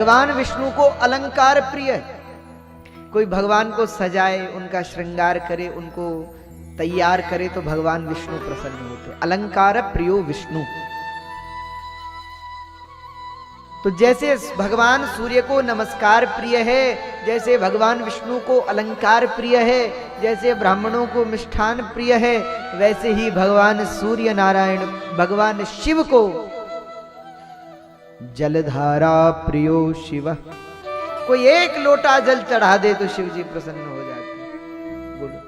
भगवान विष्णु को अलंकार प्रिय है। कोई भगवान को सजाए, उनका श्रृंगार करे, उनको तैयार करे तो भगवान विष्णु प्रसन्न होते। अलंकार प्रियो विष्णु। तो जैसे भगवान सूर्य को नमस्कार प्रिय है, जैसे भगवान विष्णु को अलंकार प्रिय है, जैसे ब्राह्मणों को मिष्ठान प्रिय है, वैसे ही भगवान सूर्य नारायण भगवान शिव को जलधारा प्रियो शिव। कोई एक लोटा जल चढ़ा दे तो शिव जी प्रसन्न हो जाते हैं। बोलो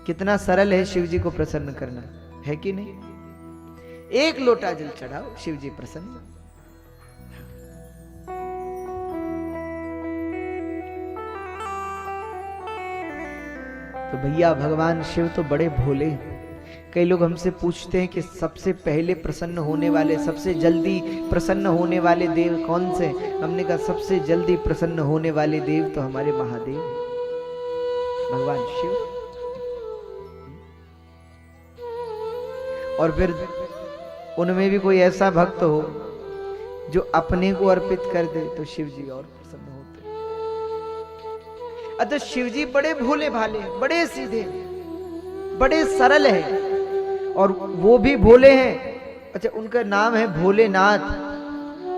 कितना सरल है शिव जी को प्रसन्न करना, है कि नहीं? एक लोटा जल चढ़ाओ, शिव जी प्रसन्न। तो भैया भगवान शिव तो बड़े भोले। कई लोग हमसे पूछते हैं कि सबसे पहले प्रसन्न होने वाले, सबसे जल्दी प्रसन्न होने वाले देव कौन से? हमने कहा सबसे जल्दी प्रसन्न होने वाले देव तो हमारे महादेव भगवान शिव। और फिर उनमें भी कोई ऐसा भक्त हो जो अपने को अर्पित कर दे तो शिव जी और प्रसन्न होते। अतः शिव जी बड़े भोले भाले, बड़े सीधे, बड़े सरल है। और वो भी भोले हैं। अच्छा, उनका नाम है भोलेनाथ।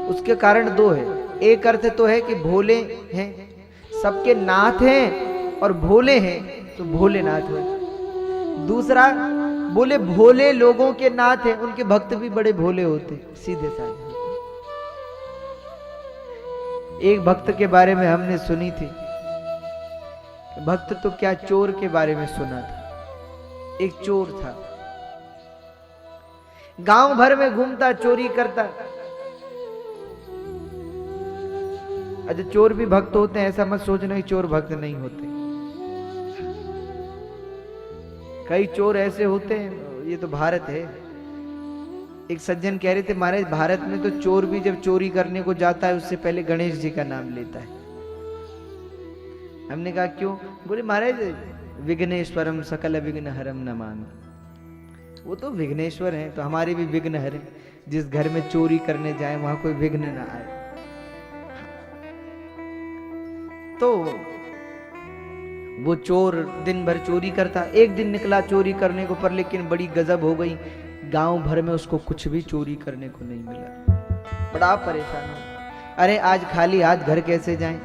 उसके कारण दो है। एक अर्थ तो है कि भोले हैं, सबके नाथ हैं, और भोले हैं तो भोलेनाथ है। दूसरा बोले भोले लोगों के नाथ हैं, उनके भक्त भी बड़े भोले होते, सीधे साधे होते। एक भक्त के बारे में हमने सुनी थी, भक्त तो क्या चोर के बारे में सुना था। एक चोर था, गांव भर में घूमता, चोरी करता। अच्छा, चोर भी भक्त होते हैं, ऐसा मत सोचना कि चोर भक्त नहीं होते। कई चोर ऐसे होते हैं, ये तो भारत है। एक सज्जन कह रहे थे, महाराज भारत में तो चोर भी जब चोरी करने को जाता है उससे पहले गणेश जी का नाम लेता है। हमने कहा क्यों? बोले महाराज विघ्नेश्वरम सकल विघ्न हरम नमामि। वो तो विघ्नेश्वर हैं, तो हमारे भी विघ्न हरे। जिस घर में चोरी करने जाए वहां कोई विघ्न ना आए। तो वो चोर दिन भर चोरी करता। एक दिन निकला चोरी करने को, पर लेकिन बड़ी गजब हो गई, गांव भर में उसको कुछ भी चोरी करने को नहीं मिला। बड़ा परेशान हो। अरे आज खाली हाथ घर कैसे जाएं?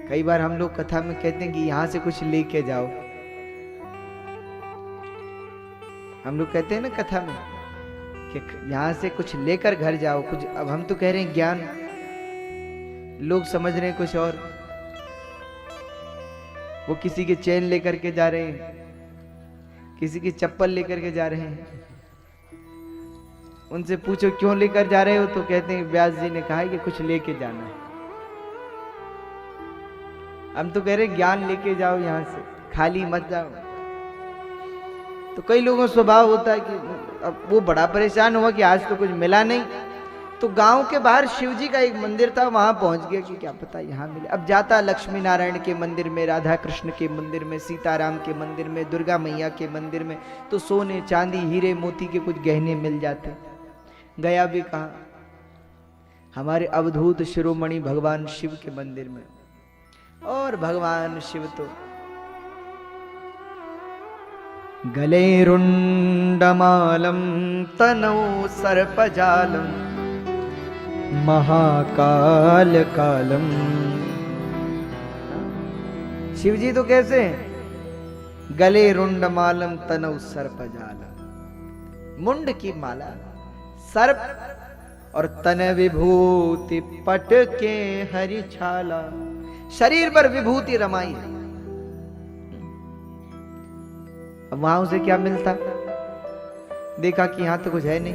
कई बार हम लोग कथा में कहते हैं कि यहां से कुछ लेके जाओ। हम लोग कहते हैं ना कथा में कि यहां से कुछ लेकर घर जाओ कुछ। अब हम तो कह रहे हैं ज्ञान, लोग समझ रहे हैं कुछ और। वो किसी के चेन लेकर के जा रहे हैं, किसी की चप्पल लेकर के जा रहे हैं। उनसे पूछो क्यों लेकर जा रहे हो, तो कहते हैं व्यास जी ने कहा है कि कुछ लेके जाना है। हम तो कह रहे ज्ञान लेके जाओ, यहां से खाली मत जाओ। तो कई लोगों का स्वभाव होता है कि अब वो बड़ा परेशान हुआ कि आज तो कुछ मिला नहीं, तो गांव के बाहर शिव जी का एक मंदिर था, वहां पहुंच गया कि क्या पता यहां मिले। अब जाता लक्ष्मी नारायण के मंदिर में, राधा कृष्ण के मंदिर में, सीताराम के मंदिर में, दुर्गा मैया के मंदिर में, तो सोने चांदी हीरे मोती के कुछ गहने मिल जाते। गया भी कहा, हमारे अवधूत शिरोमणि भगवान शिव के मंदिर में। और भगवान शिव तो गले रुंडमालम तनौ सर्पजालम महाकाल कालम। शिव जी तो कैसे हैं? गले रुंडमालम तनौ सर्पजालम। मुंड की माला, सर्प और तन विभूति पट के हरि छाला। शरीर पर विभूति रमाई है। अब वहां उसे क्या मिलता? देखा कि यहां तो कुछ है नहीं,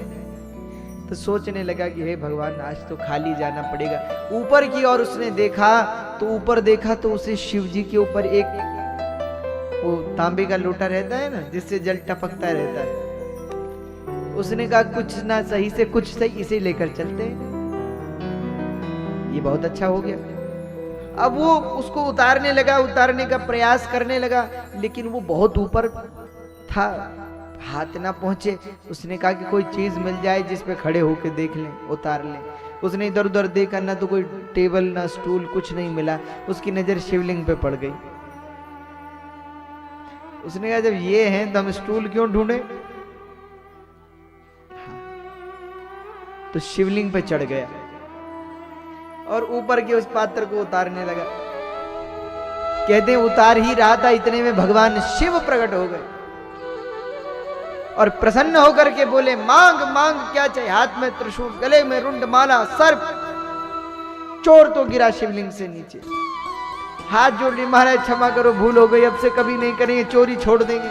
तो सोचने लगा कि हे भगवान आज तो खाली जाना पड़ेगा। ऊपर की ओर उसने देखा, तो ऊपर देखा तो उसे शिव जी के ऊपर एक वो तांबे का लोटा रहता है ना, जिससे जल टपकता रहता है। उसने कहा कुछ ना सही से कुछ सही, इसे लेकर चलते हैं। ये बहुत अच्छा हो गया। अब वो उसको उतारने लगा, उतारने का प्रयास करने लगा, लेकिन वो बहुत ऊपर था, हाथ ना पहुंचे। उसने कहा कि कोई चीज मिल जाए जिस पे खड़े होके देख लें, उतार लें। उसने इधर उधर देखा, ना तो कोई टेबल ना स्टूल, कुछ नहीं मिला। उसकी नजर शिवलिंग पे पड़ गई। उसने कहा जब ये हैं तो हम स्टूल क्यों ढूंढे। तो शिवलिंग पे चढ़ गया और ऊपर के उस पात्र को उतारने लगा। कहते हैं उतार ही रहा था, इतने में भगवान शिव प्रकट हो गए और प्रसन्न होकर के बोले, मांग मांग क्या चाहिए। हाथ में त्रिशूल, गले में रुंड माला, सर्प। चोर तो गिरा शिवलिंग से नीचे, हाथ जोड़ ली, महाराज क्षमा करो, भूल हो गई, अब से कभी नहीं करेंगे, चोरी छोड़ देंगे।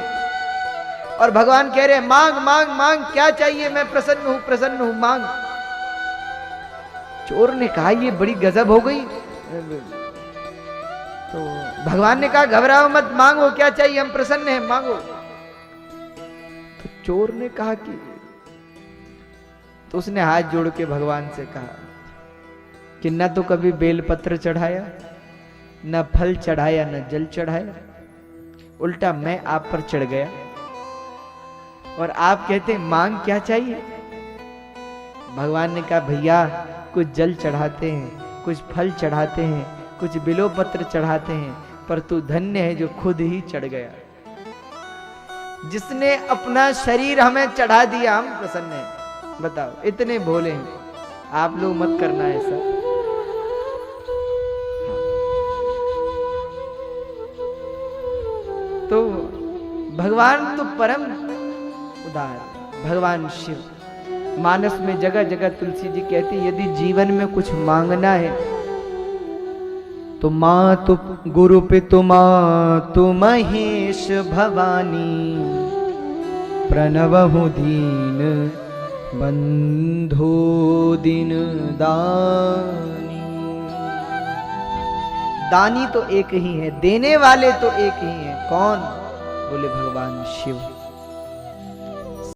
और भगवान कह रहे, मांग मांग मांग क्या चाहिए, मैं प्रसन्न हूं, मांग। चोर ने कहा ये बड़ी गजब हो गई। तो भगवान ने कहा घबराओ मत, मांगो क्या चाहिए, हम प्रसन्न हैं, मांगो। तो चोर ने कहा कि, तो उसने हाथ जोड़ के भगवान से कहा कि न तो कभी बेलपत्र चढ़ाया, न फल चढ़ाया, न जल चढ़ाया, उल्टा मैं आप पर चढ़ गया और आप कहते मांग क्या चाहिए। भगवान ने कहा भैया कुछ जल चढ़ाते हैं, कुछ फल चढ़ाते हैं, कुछ बिलोपत्र चढ़ाते हैं, पर तू धन्य है जो खुद ही चढ़ गया। जिसने अपना शरीर हमें चढ़ा दिया, हम प्रसन्न हैं। बताओ, इतने भोले हैं। आप लोग मत करना ऐसा। तो भगवान तो परम उदार, भगवान शिव। मानस में जगह जगह तुलसी जी कहती, यदि जीवन में कुछ मांगना है तो मातु गुरु पितु मातु महेश भवानी, प्रणवहु दीन बंधो दिन दानी। दानी तो एक ही है, देने वाले तो एक ही है। कौन? बोले भगवान शिव।